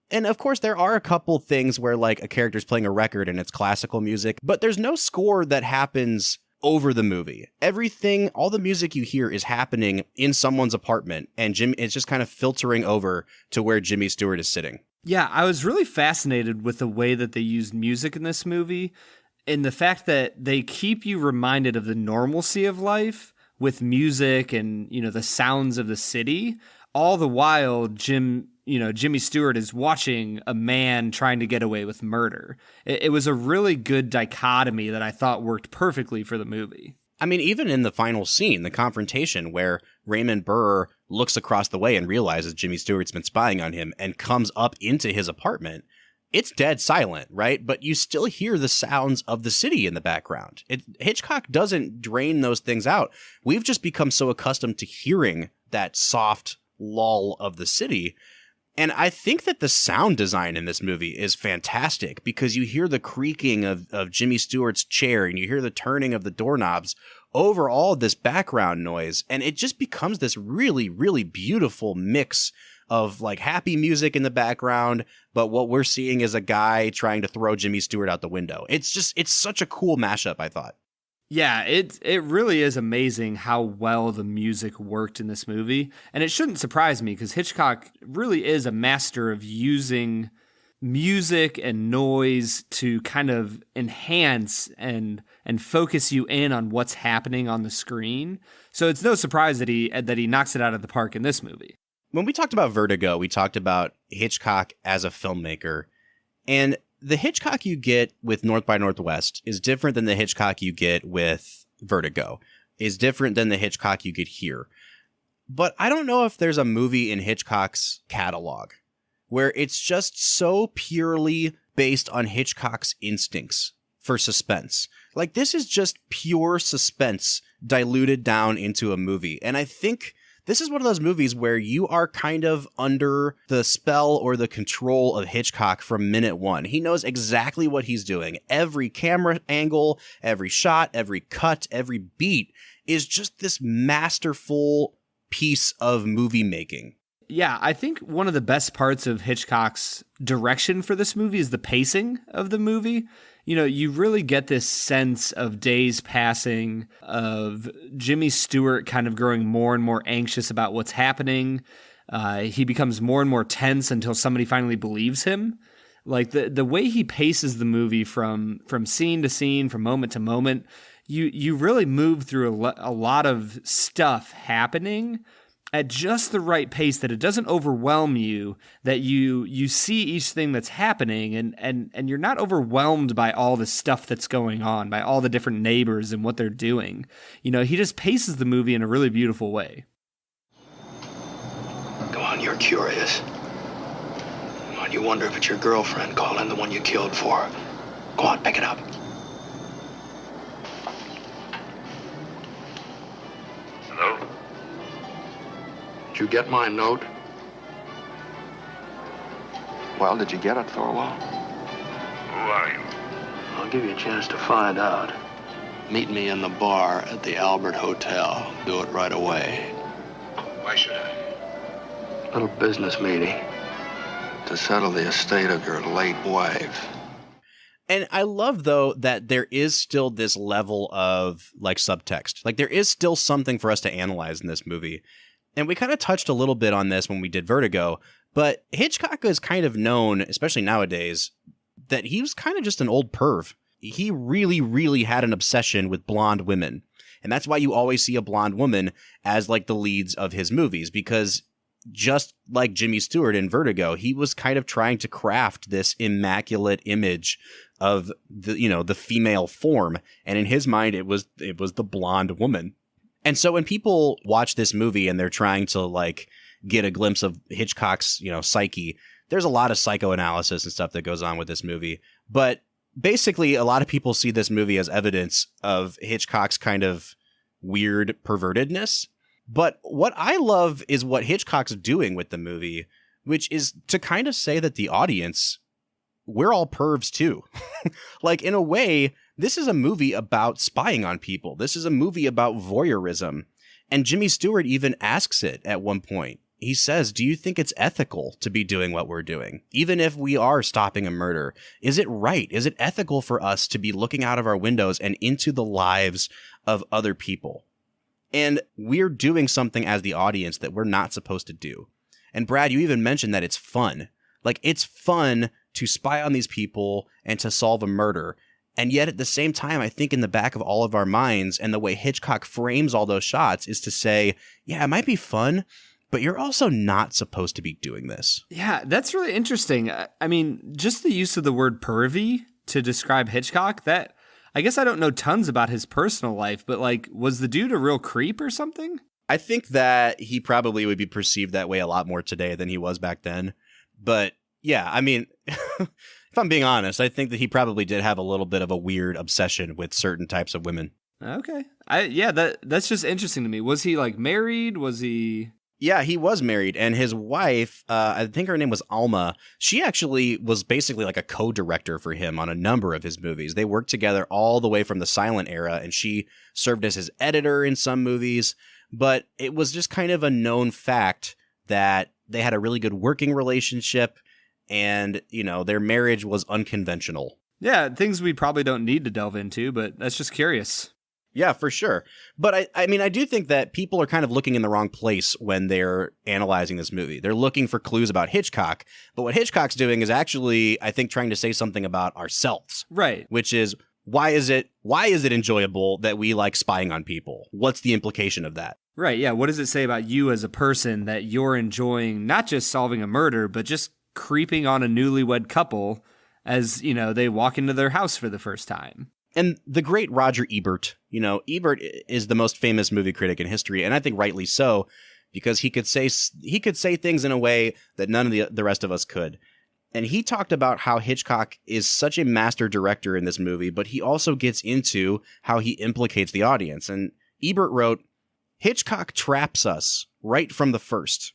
And of course, there are a couple things where like a character's playing a record and it's classical music, but there's no score that happens over the movie. Everything, all the music you hear is happening in someone's apartment, and it's just kind of filtering over to where Jimmy Stewart is sitting. Yeah, I was really fascinated with the way that they used music in this movie, and the fact that they keep you reminded of the normalcy of life with music and, the sounds of the city, all the while Jimmy Stewart is watching a man trying to get away with murder. It was a really good dichotomy that I thought worked perfectly for the movie. I mean, even in the final scene, the confrontation where Raymond Burr looks across the way and realizes Jimmy Stewart's been spying on him and comes up into his apartment, it's dead silent, right? But you still hear the sounds of the city in the background. Hitchcock doesn't drain those things out. We've just become so accustomed to hearing that soft lull of the city. And I think that the sound design in this movie is fantastic because you hear the creaking of Jimmy Stewart's chair and you hear the turning of the doorknobs over all this background noise. And it just becomes this really, really beautiful mix of like happy music in the background. But what we're seeing is a guy trying to throw Jimmy Stewart out the window. It's such a cool mashup, I thought. Yeah, it really is amazing how well the music worked in this movie. And it shouldn't surprise me because Hitchcock really is a master of using music and noise to kind of enhance and focus you in on what's happening on the screen. So it's no surprise that he knocks it out of the park in this movie. When we talked about Vertigo, we talked about Hitchcock as a filmmaker. And the Hitchcock you get with North by Northwest is different than the Hitchcock you get with Vertigo, is different than the Hitchcock you get here. But I don't know if there's a movie in Hitchcock's catalog where it's just so purely based on Hitchcock's instincts for suspense. Like, this is just pure suspense diluted down into a movie. And I think this is one of those movies where you are kind of under the spell or the control of Hitchcock from minute one. He knows exactly what he's doing. Every camera angle, every shot, every cut, every beat is just this masterful piece of movie making. Yeah, I think one of the best parts of Hitchcock's direction for this movie is the pacing of the movie. You know, you really get this sense of days passing, of Jimmy Stewart kind of growing more and more anxious about what's happening. He becomes more and more tense until somebody finally believes him. Like the way he paces the movie from scene to scene, from moment to moment, you really move through a lot of stuff happening at just the right pace that it doesn't overwhelm you, that you see each thing that's happening and you're not overwhelmed by all the stuff that's going on, by all the different neighbors and what they're doing. You know, he just paces the movie in a really beautiful way. Go on, you're curious. Come on, you wonder if it's your girlfriend calling, the one you killed for. Go on, pick it up. Hello? Did you get my note? Well, did you get it, Thorwald? Who are you? I'll give you a chance to find out. Meet me in the bar at the Albert Hotel. Do it right away. Why should I? Little business meeting to settle the estate of your late wife. And I love, though, that there is still this level of like subtext. Like, there is still something for us to analyze in this movie. And we kind of touched a little bit on this when we did Vertigo, but Hitchcock is kind of known, especially nowadays, that he was kind of just an old perv. He really, really had an obsession with blonde women. And that's why you always see a blonde woman as like the leads of his movies, because just like Jimmy Stewart in Vertigo, he was kind of trying to craft this immaculate image of the female form. And in his mind, it was the blonde woman. And so when people watch this movie and they're trying to like get a glimpse of Hitchcock's, psyche, there's a lot of psychoanalysis and stuff that goes on with this movie. But basically, a lot of people see this movie as evidence of Hitchcock's kind of weird pervertedness. But what I love is what Hitchcock's doing with the movie, which is to kind of say that the audience, we're all pervs too. Like, in a way, this is a movie about spying on people. This is a movie about voyeurism. And Jimmy Stewart even asks it at one point. He says, do you think it's ethical to be doing what we're doing? Even if we are stopping a murder, is it right? Is it ethical for us to be looking out of our windows and into the lives of other people? And we're doing something as the audience that we're not supposed to do. And Brad, you even mentioned that it's fun. Like, it's fun to spy on these people and to solve a murder. And yet at the same time, I think in the back of all of our minds, and the way Hitchcock frames all those shots is to say, yeah, it might be fun, but you're also not supposed to be doing this. Yeah, that's really interesting. I mean, just the use of the word pervy to describe Hitchcock, that, I guess I don't know tons about his personal life, but like, was the dude a real creep or something? I think that he probably would be perceived that way a lot more today than he was back then. But yeah, I mean, if I'm being honest, I think that he probably did have a little bit of a weird obsession with certain types of women. Okay. That's just interesting to me. Was he like married? Was he... Yeah, he was married, and his wife, I think her name was Alma, she actually was basically like a co-director for him on a number of his movies. They worked together all the way from the silent era, and she served as his editor in some movies, but it was just kind of a known fact that they had a really good working relationship, and, you know, their marriage was unconventional. Yeah, things we probably don't need to delve into, but that's just curious. Yeah, for sure. But I mean, I do think that people are kind of looking in the wrong place when they're analyzing this movie. They're looking for clues about Hitchcock, but what Hitchcock's doing is actually, I think, trying to say something about ourselves. Right. Which is, why is it enjoyable that we like spying on people? What's the implication of that? Right, yeah. What does it say about you as a person that you're enjoying not just solving a murder, but just creeping on a newlywed couple as, you know, they walk into their house for the first time? And the great Roger Ebert, you know, Ebert is the most famous movie critic in history, and I think rightly so, because he could say things in a way that none of the rest of us could. And he talked about how Hitchcock is such a master director in this movie, but he also gets into how he implicates the audience. And Ebert wrote, Hitchcock traps us right from the first.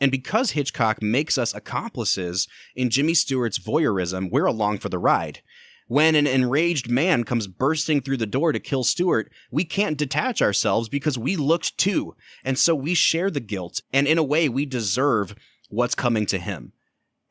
And because Hitchcock makes us accomplices in Jimmy Stewart's voyeurism, we're along for the ride. When an enraged man comes bursting through the door to kill Stewart, we can't detach ourselves because we looked too. And so we share the guilt, and in a way we deserve what's coming to him.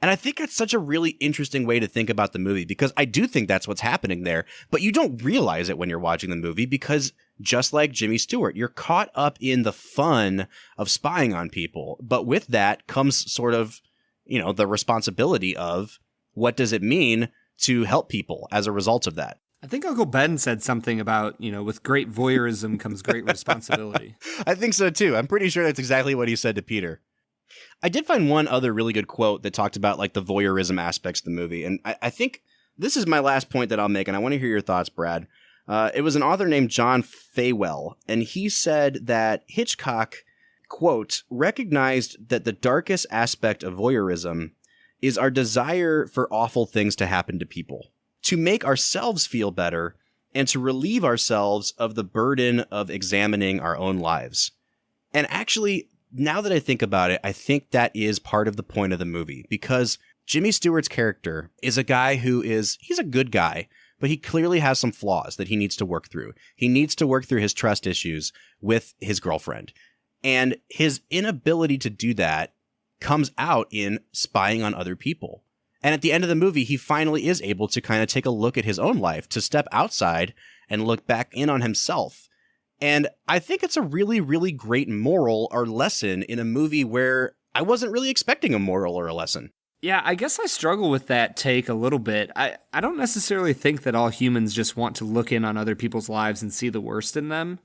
And I think that's such a really interesting way to think about the movie, because I do think that's what's happening there, but you don't realize it when you're watching the movie because, just like Jimmy Stewart, you're caught up in the fun of spying on people. But with that comes sort of, you know, the responsibility of what does it mean to help people as a result of that. I think Uncle Ben said something about, you know, with great voyeurism comes great responsibility. I think so too. I'm pretty sure that's exactly what he said to Peter. I did find one other really good quote that talked about like the voyeurism aspects of the movie. And I think this is my last point that I'll make, and I want to hear your thoughts, Brad. It was an author named John Faywell, and he said that Hitchcock, quote, recognized that the darkest aspect of voyeurism is our desire for awful things to happen to people, to make ourselves feel better, and to relieve ourselves of the burden of examining our own lives. And actually, now that I think about it, I think that is part of the point of the movie, because Jimmy Stewart's character is a guy he's a good guy, but he clearly has some flaws that he needs to work through. He needs to work through his trust issues with his girlfriend. And his inability to do that comes out in spying on other people. And at the end of the movie, he finally is able to kind of take a look at his own life, to step outside and look back in on himself. And I think it's a really, really great moral or lesson in a movie where I wasn't really expecting a moral or a lesson. Yeah, I guess I struggle with that take a little bit. I don't necessarily think that all humans just want to look in on other people's lives and see the worst in them.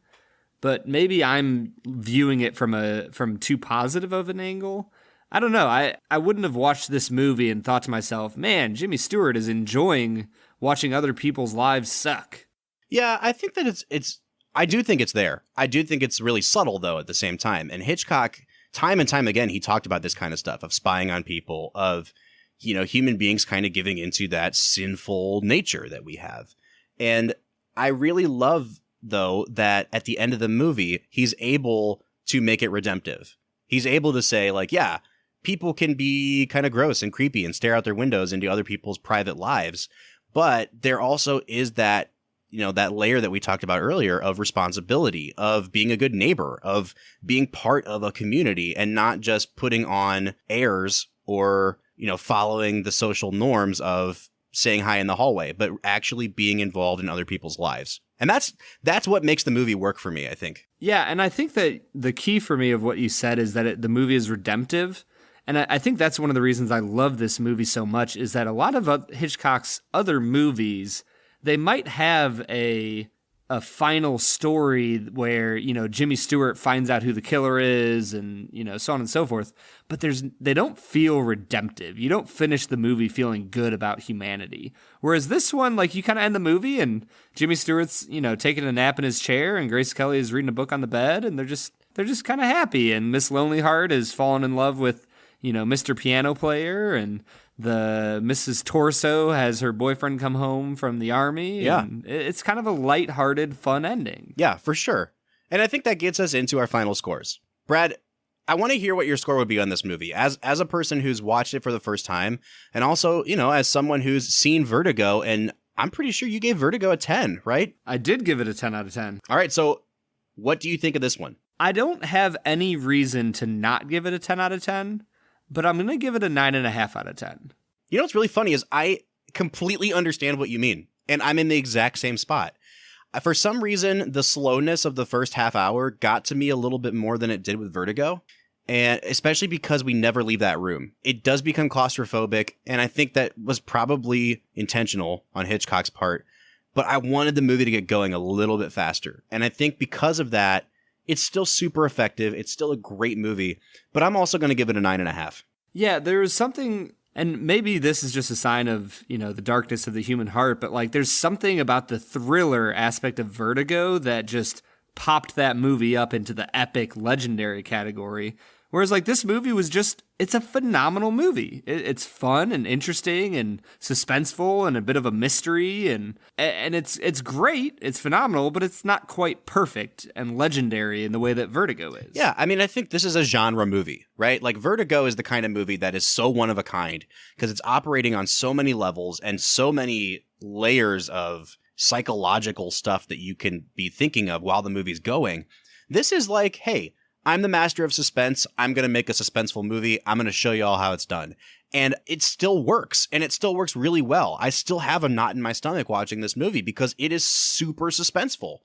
But maybe I'm viewing it from too positive of an angle. I don't know. I wouldn't have watched this movie and thought to myself, man, Jimmy Stewart is enjoying watching other people's lives suck. Yeah, I think that I do think it's there. I do think it's really subtle, though, at the same time. And Hitchcock, time and time again, he talked about this kind of stuff, of spying on people, of, you know, human beings kind of giving into that sinful nature that we have. And I really love, though, that at the end of the movie, he's able to make it redemptive. He's able to say, like, yeah, people can be kind of gross and creepy and stare out their windows into other people's private lives. But there also is that, you know, that layer that we talked about earlier of responsibility, of being a good neighbor, of being part of a community and not just putting on airs or, you know, following the social norms of saying hi in the hallway, but actually being involved in other people's lives. And that's what makes the movie work for me, I think. Yeah, and I think that the key for me of what you said is that the movie is redemptive. And I think that's one of the reasons I love this movie so much, is that a lot of Hitchcock's other movies, they might have a final story where, you know, Jimmy Stewart finds out who the killer is and, you know, so on and so forth. But they don't feel redemptive. You don't finish the movie feeling good about humanity. Whereas this one, like, you kind of end the movie and Jimmy Stewart's, you know, taking a nap in his chair and Grace Kelly is reading a book on the bed and they're just kind of happy. And Miss Lonely Heart is falling in love with, you know, Mr. Piano Player, and the Mrs. Torso has her boyfriend come home from the army. Yeah. And it's kind of a lighthearted, fun ending. Yeah, for sure. And I think that gets us into our final scores. Brad, I want to hear what your score would be on this movie as a person who's watched it for the first time, and also, as someone who's seen Vertigo, and I'm pretty sure you gave Vertigo a 10, right? I did give it a 10 out of 10. All right, so what do you think of this one? I don't have any reason to not give it a 10 out of 10, but I'm going to give it a 9.5 out of 10. You know what's really funny is I completely understand what you mean, and I'm in the exact same spot. For some reason, the slowness of the first half hour got to me a little bit more than it did with Vertigo, and especially because we never leave that room. It does become claustrophobic, and I think that was probably intentional on Hitchcock's part, but I wanted the movie to get going a little bit faster. And I think because of that, it's still super effective. It's still a great movie, but I'm also going to give it a 9.5. Yeah, there is something, and maybe this is just a sign of, the darkness of the human heart, but like there's something about the thriller aspect of Vertigo that just popped that movie up into the epic legendary category. Whereas like this movie was it's a phenomenal movie. It's fun and interesting and suspenseful and a bit of a mystery and it's great. It's phenomenal, but it's not quite perfect and legendary in the way that Vertigo is. Yeah, I mean, I think this is a genre movie, right? Like Vertigo is the kind of movie that is so one of a kind because it's operating on so many levels and so many layers of psychological stuff that you can be thinking of while the movie's going. This is like, hey, I'm the master of suspense. I'm going to make a suspenseful movie. I'm going to show you all how it's done. And it still works. And it still works really well. I still have a knot in my stomach watching this movie because it is super suspenseful.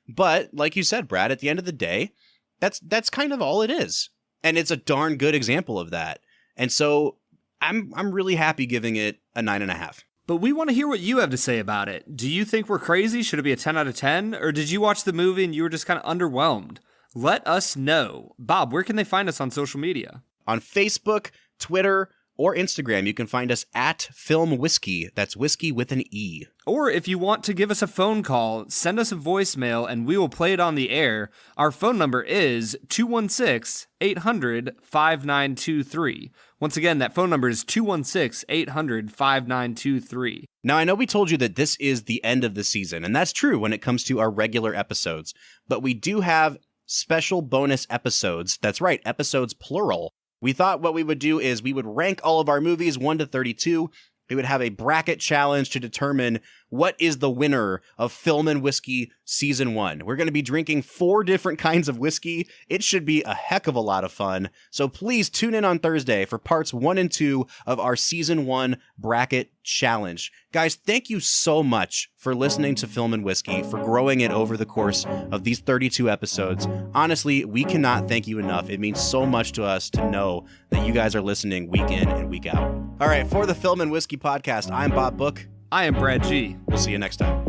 But like you said, Brad, at the end of the day, that's kind of all it is. And it's a darn good example of that. And so I'm really happy giving it a 9.5. But we want to hear what you have to say about it. Do you think we're crazy? Should it be a 10 out of 10? Or did you watch the movie and you were just kind of underwhelmed? Let us know. Bob, where can they find us on social media? On Facebook, Twitter, or Instagram, you can find us at Film Whiskey. That's whiskey with an E. Or if you want to give us a phone call, send us a voicemail and we will play it on the air. Our phone number is 216-800-5923. Once again, that phone number is 216-800-5923. Now, I know we told you that this is the end of the season, and that's true when it comes to our regular episodes, but we do have special bonus episodes. That's right, episodes plural. We thought what we would do is we would rank all of our movies 1 to 32. We would have a bracket challenge to determine what is the winner of Film and Whiskey Season 1. We're going to be drinking 4 different kinds of whiskey. It should be a heck of a lot of fun. So please tune in on Thursday for parts 1 and 2 of our Season 1 bracket challenge. Guys, thank you so much for listening to Film and Whiskey, for growing it over the course of these 32 episodes. Honestly, we cannot thank you enough. It means so much to us to know that you guys are listening week in and week out. All right, for the Film and Whiskey podcast, I'm Bob Book. I am Brad G. We'll see you next time.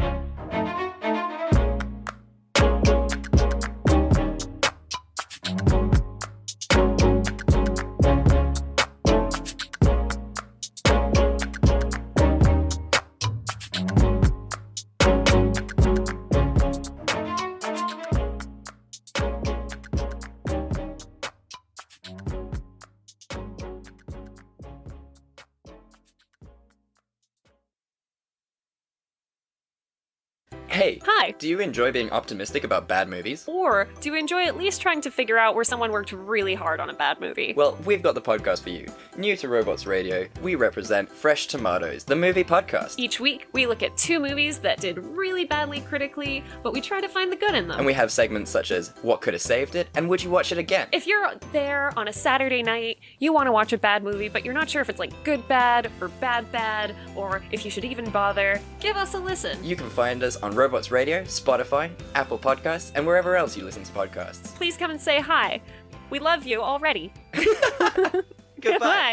Hey. Hi. Do you enjoy being optimistic about bad movies? Or do you enjoy at least trying to figure out where someone worked really hard on a bad movie? Well, we've got the podcast for you. New to Robots Radio, we represent Fresh Tomatoes, the movie podcast. Each week, we look at 2 movies that did really badly critically, but we try to find the good in them. And we have segments such as What Could Have Saved It and Would You Watch It Again? If you're there on a Saturday night, you want to watch a bad movie, but you're not sure if it's like good bad, or if you should even bother, give us a listen. You can find us on Robots Radio, Spotify, Apple Podcasts, and wherever else you listen to podcasts. Please come and say hi. We love you already. Goodbye.